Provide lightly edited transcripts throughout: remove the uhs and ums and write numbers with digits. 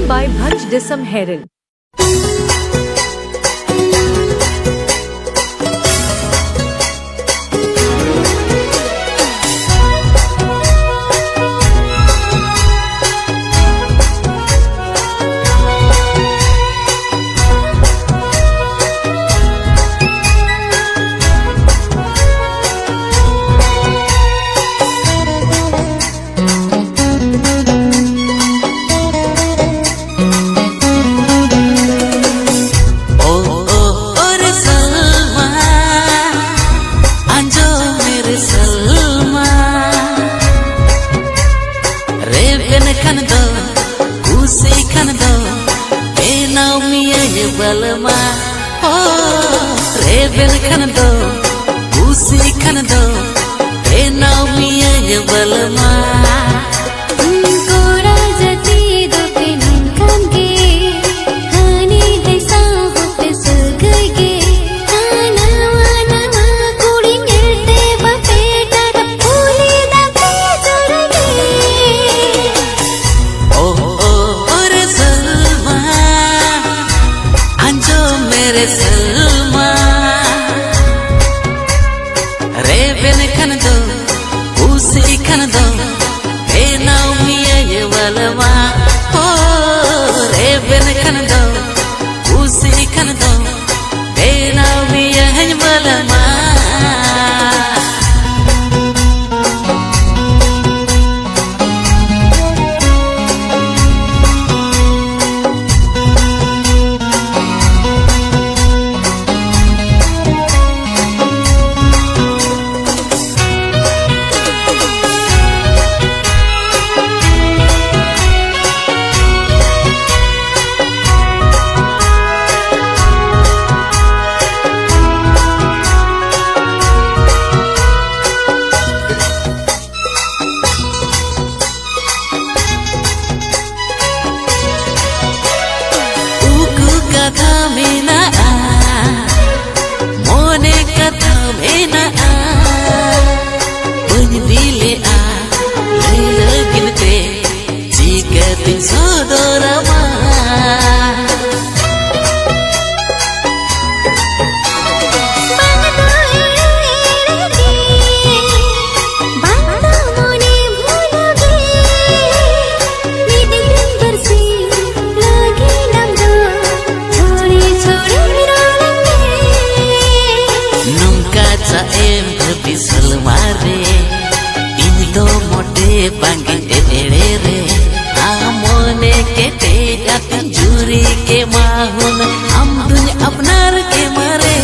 Film by Bhanj Disam Herald. Balma oh rebel kan do usi kan do now me ye balma कोरा जती दो पे नंकन के हानी देसा हो पे सुगगे आना वाना मा कुड़ी मिलते बपेटा फूली दा पे चढ़गे ओ रे सलमा अंजो मेरे Salma rebel kan do usi kan do now me ye balma oh rebel kan do usi kan do now me ye balma kata mena mone kata mena penjile leila ginte jika ting sodora ma em lebih selmare ini do mode panggil ere re amone kete jatin juri ke mahun am dunya apnar ke mare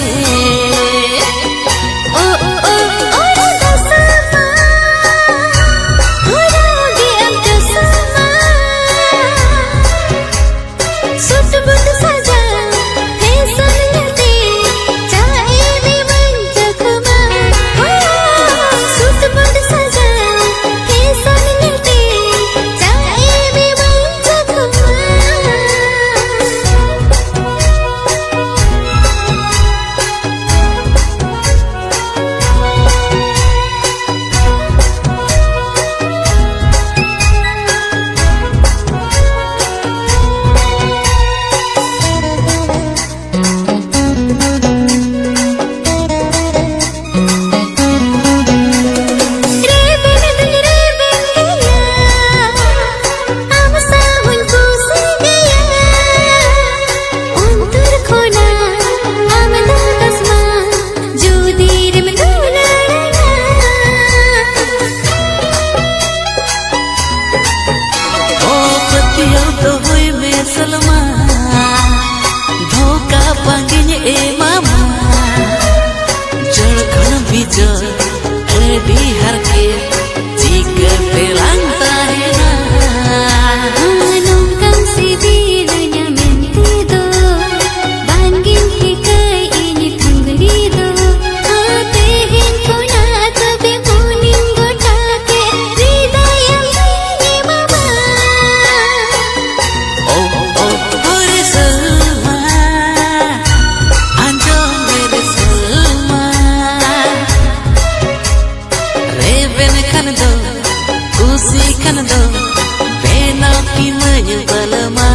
Salma धोखा पांगिन ए मामा जड़खन बीज एडी हर के जीकर पे लांगता है ना नोंकम सीधी दुनिया मिलती दो बांगिन की कई इनी थंगली दो आते हैं कोना कभी मुनिंग गोटा के हृदय में मामा रे सलमा अंजो मेरे Salma rebel kan do usi kan do bena pi balma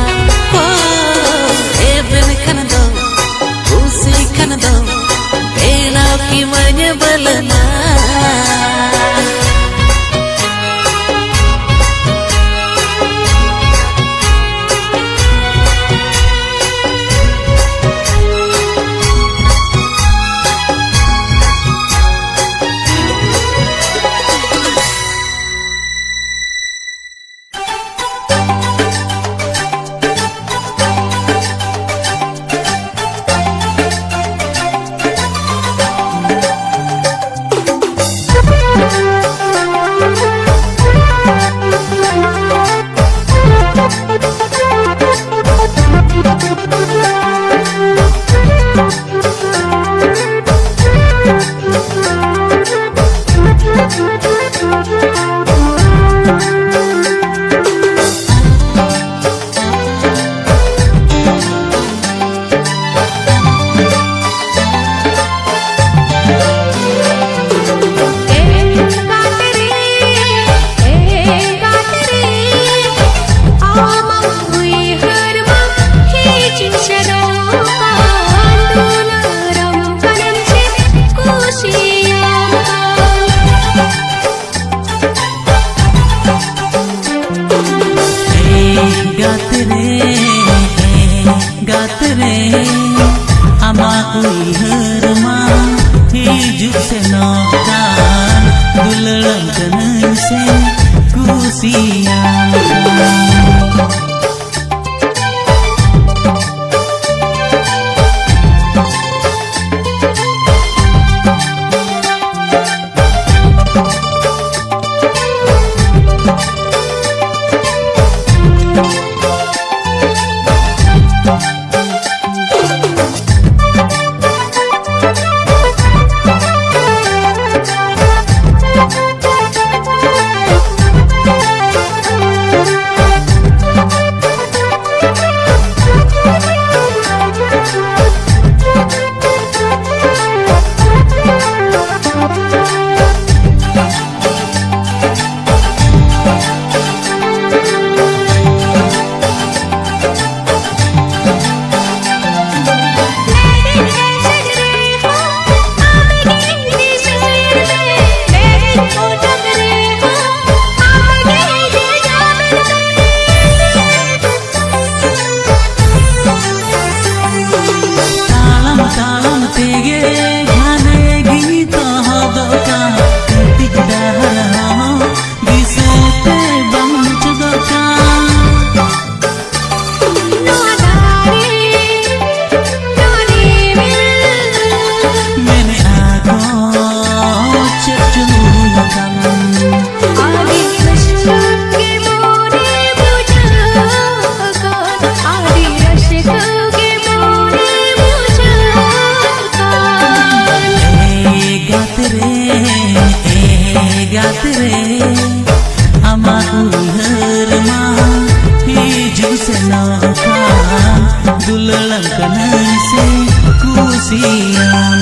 Dulang se kusiyan Dulang se kusiyan Kusiyan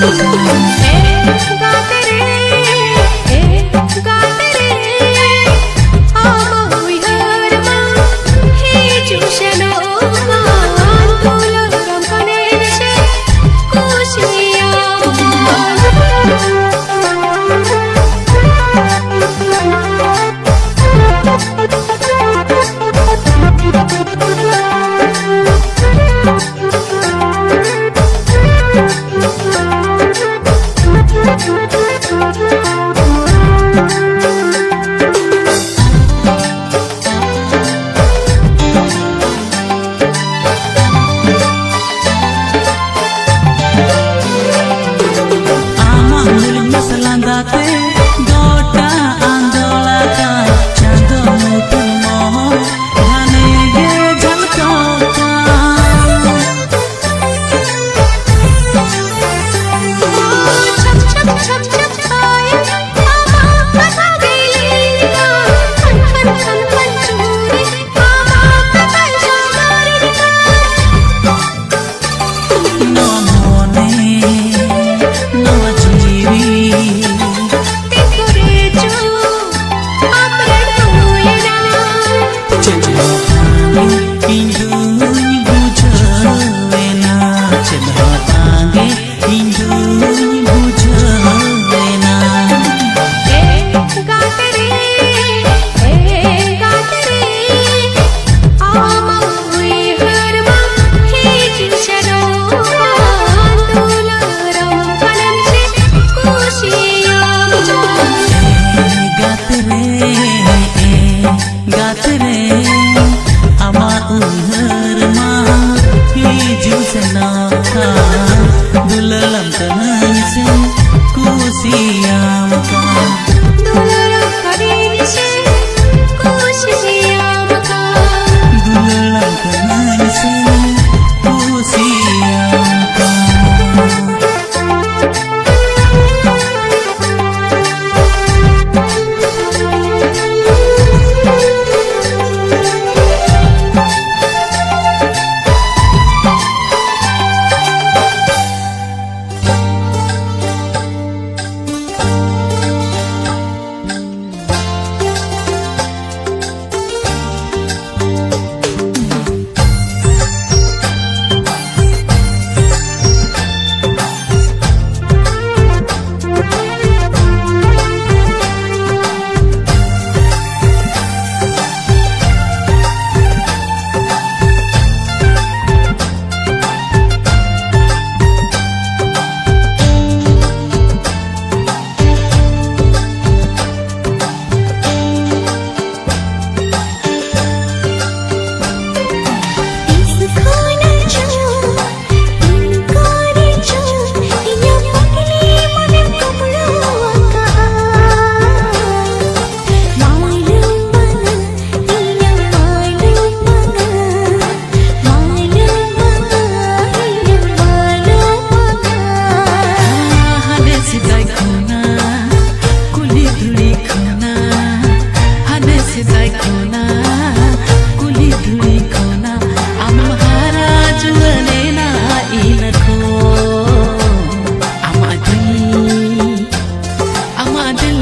दिल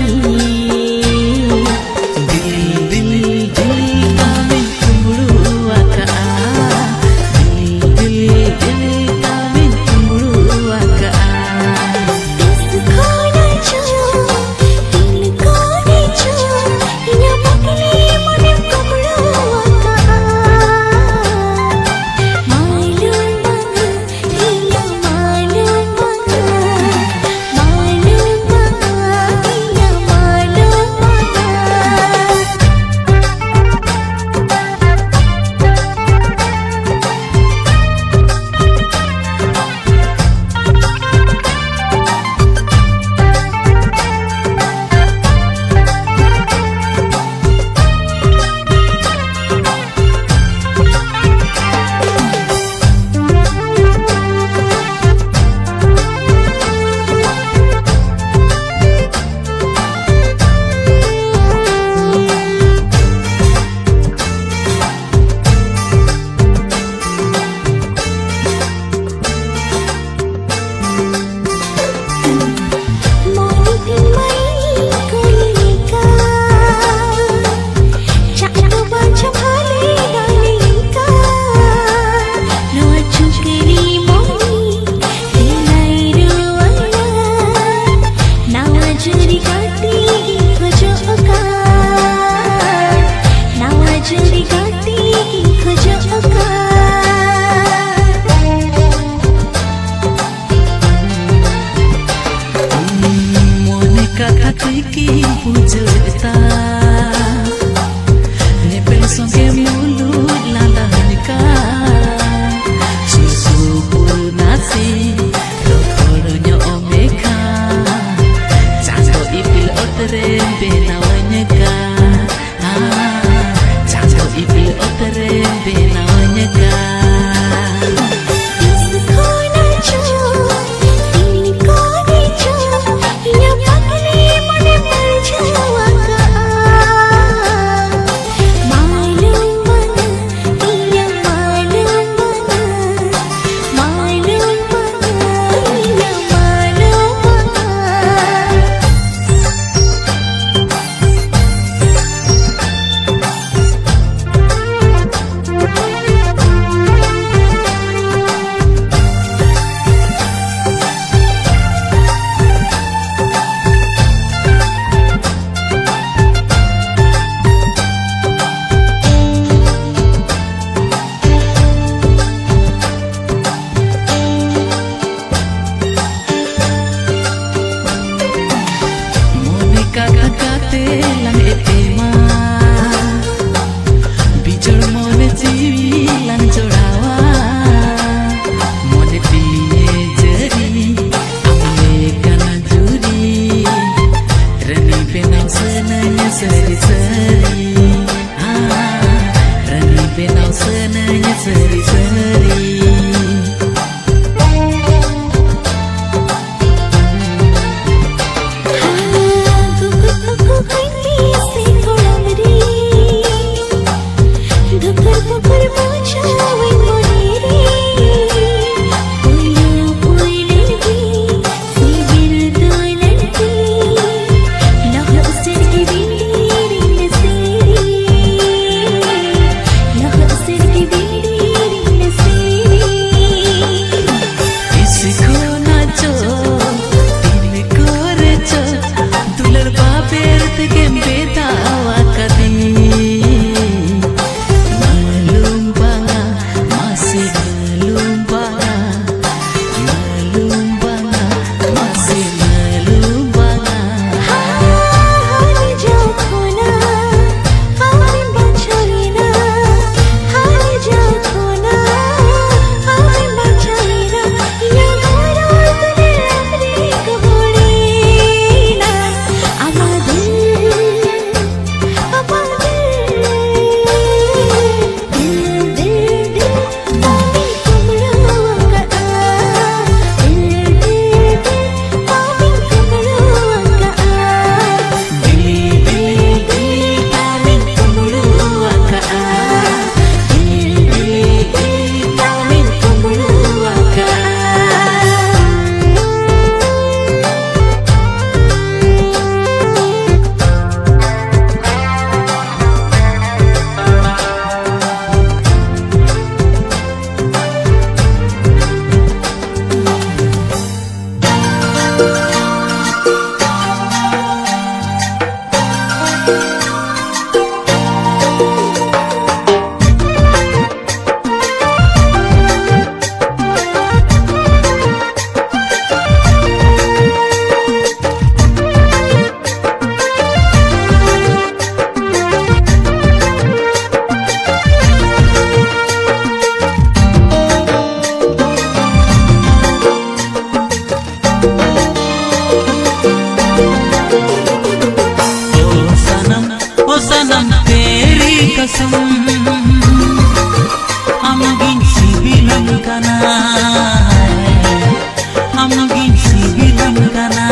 दिल दिल kami cemburu akaan दिल kami cemburu akaan इसको ना छू दिल को ना छू या पकड़े मन कपड़ा मालूम बना या मालूम बना मालूम बना या मालूम Ki bujurta nepel songe mulut lalanika susu purnasi rokornya omeka jango ipil otre benawanya ka jango ipil otre benawanya ka इसको ना छू दिल को ना छू या पकड़े मन परछावा का मालूम बना या मालूम बना मालूम बना या मालूम kakate lan etema bijol mone jiwi lan jorawa mone piye jeri amne kana juri rani penau senanya seri-seri rani penau senanya seri-seri की बीड़ी कसम amagin sibilang ka na amagin sibilang ka na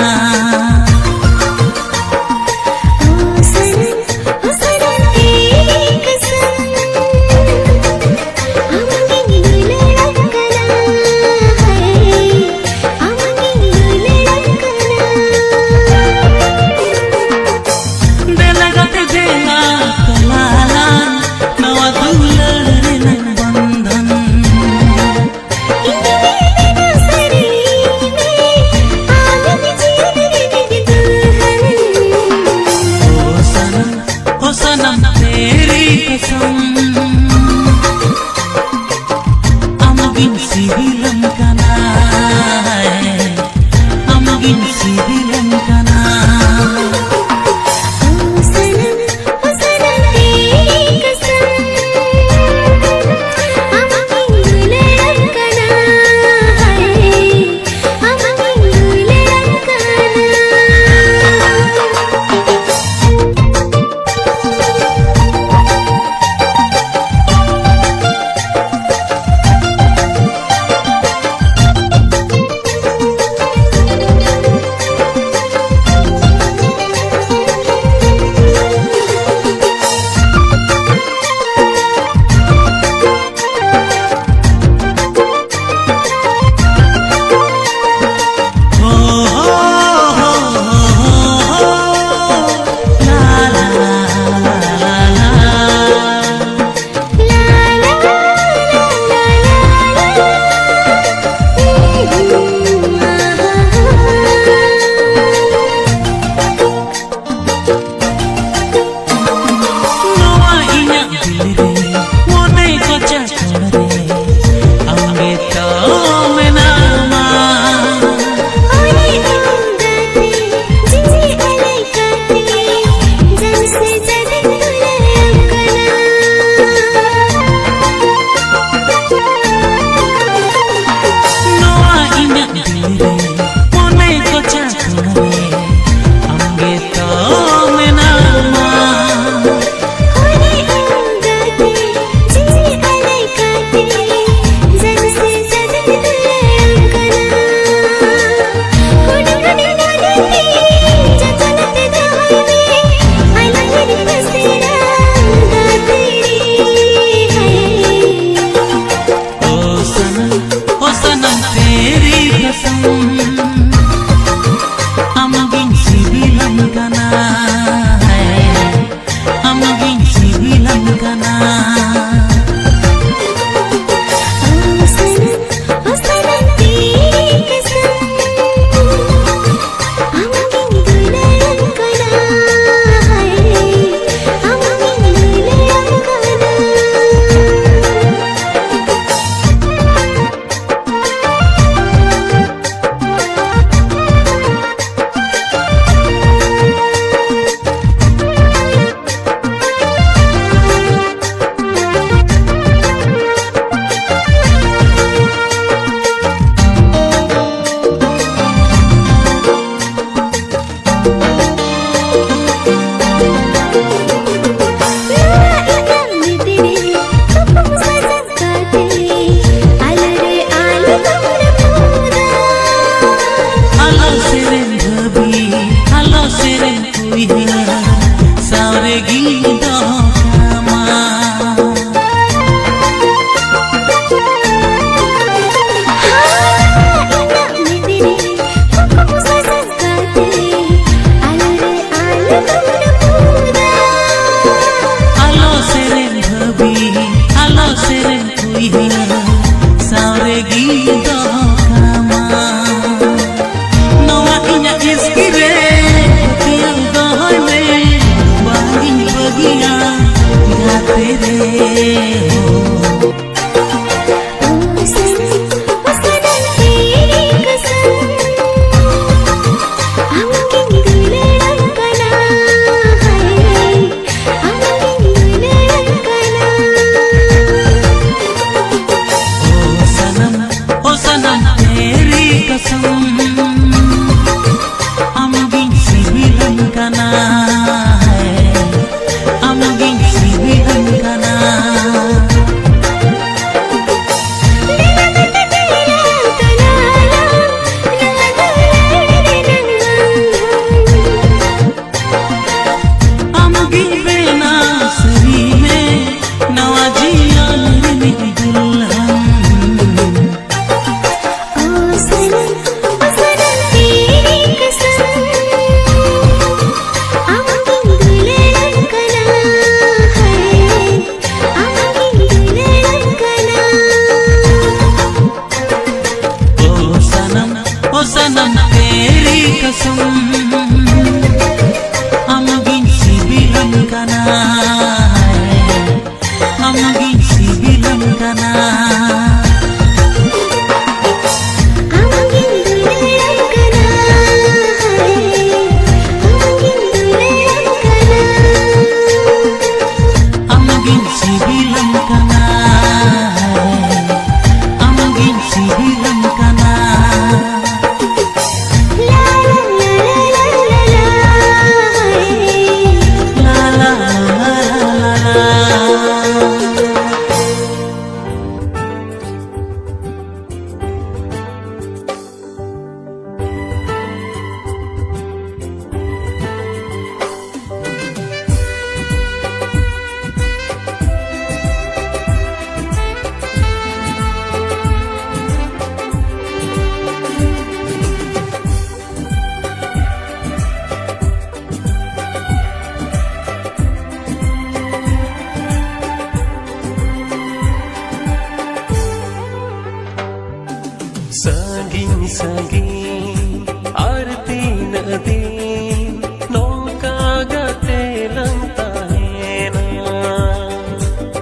Saging arti na din nong kagate lang tayo na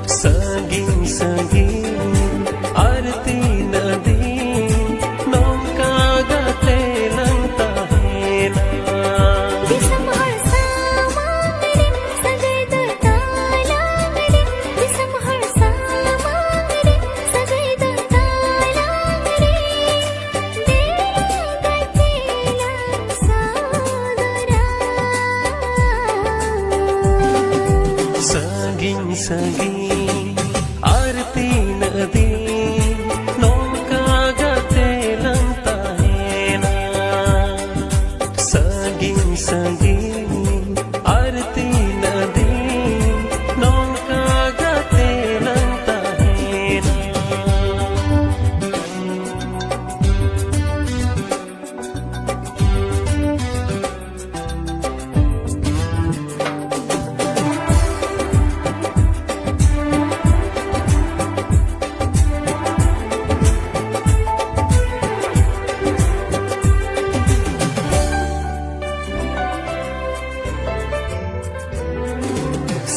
saging arti na din nong kagate lang tayo na दिसमहर सामांगरे सजय दतालांगरे दिसमहर सामांगरे सजय दतालांगरे देला Sadra saging arti na din nong kagate lang tayo na saging arti na din nong kagate lang tayo na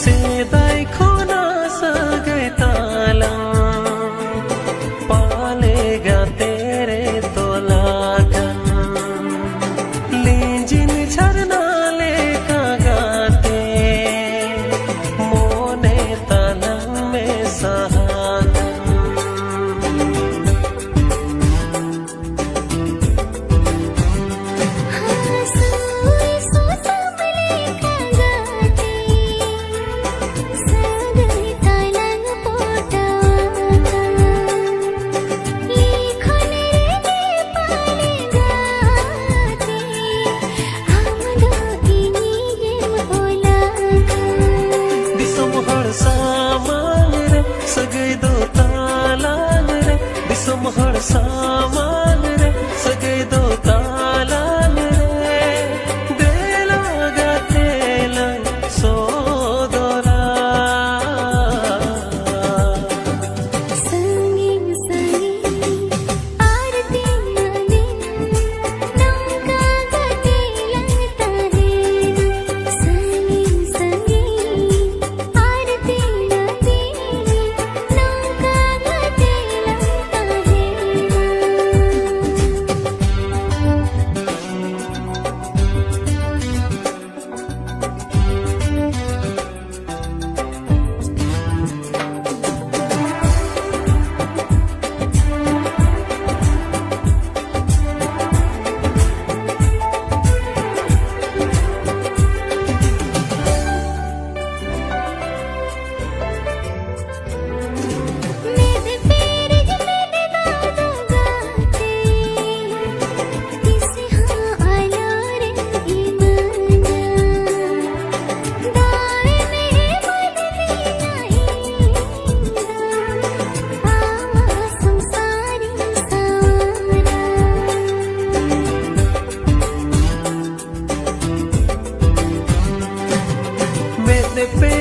Seday ko na sagay talang palega tere tolagan linjin charna le kagate mone talang me sahagan हासुई सोसमले कागाते सगय Talang पोटाका लिखन रे पाले गाते हमदो इनी game बोलाका दिसमहर सामान रे सगay do talang रे दिसमहर सामान रे सगay do talang रे देला गतेला सोदरा संगीन संगीन आरती नाले नौका गते लगता है संगीन संगीन आरती नाले नौका गते लगता है मेरे पैर जमेले दादो गाते किसे हाँ आला रे ईमाना दाए में बदली नहीं आवा संसारी सारा मेरे पे